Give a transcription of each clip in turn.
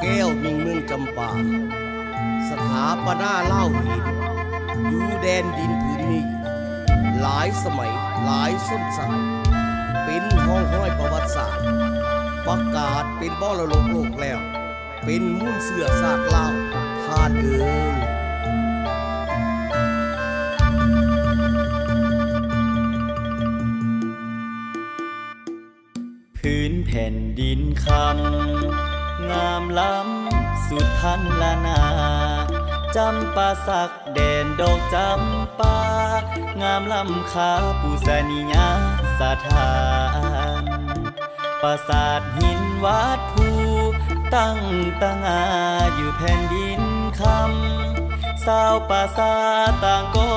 แก้วมิ่งเมืองจำปาสถาปนาเล่าหินอยู่แดนดินพื้นนี้หลายสมัยหลายส้นสายเป็นห้องห้อยประวัติศาสตร์ประกาศเป็นบ่อระลกโลกแล้ว เป็นมุ่นเสือซากเล่าทานเอ่ยพื้นแผ่นดินคำงามล้ำสุดพันละนาจำปาสักแดนดอกจำปางามล้ำคาปูสนิยาสถานปราสาทหินวัดภูตั้งตะงาอยู่แผ่นดินคำสาวปราสาทต่างก็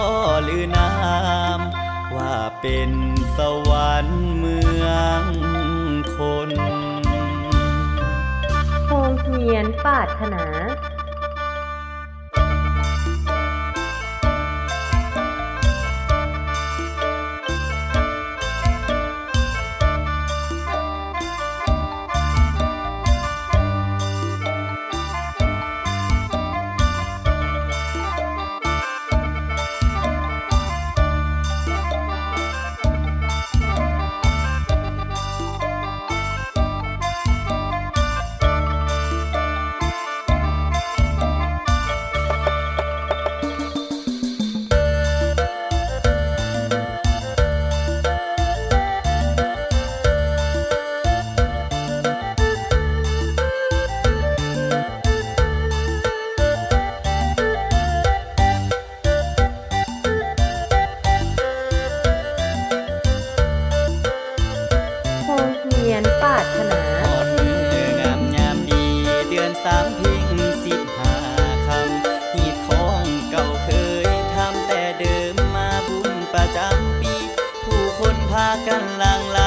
ลือนามว่าเป็นสวรรค์เมืองคนโฮงเฮียนปรารถนาโฮงเฮียนปรารถนาหอดมืองามยามดีเดือนสามเพ็ง15 ค่ำหีบของเก่าเคยทำแต่เดิมมาบุญประจำปี ผู้คนพากันหลั่งไหล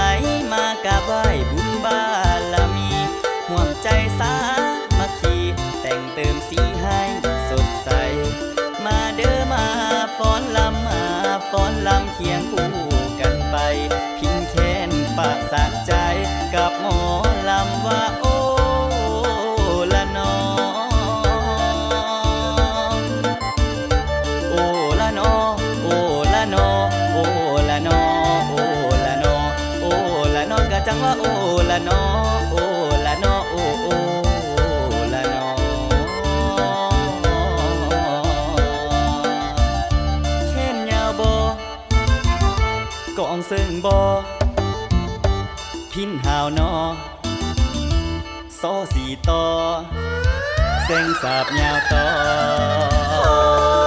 มากราบไหว้บุญบารมีห่วมใจสามัคคีแต่งเติมสีให้สดใสมาเด้อมาฟ้อนลำมาฟ้อนลำเคียงคู่กันไปพิงแค้นปากสะใจกับหมอลำว่าโอ้ละนอโอ้ละนอโอ้ละนอโอ้ละนอโอ้ละนอโอ้ละนอกะจังว่าโอ้ละนอโอ้ละนอโอ้โอ้ละนอแค้นยาวบอกองเซิงบอพินหาวนอโซสีต่อเส้งสาบยาวต่อ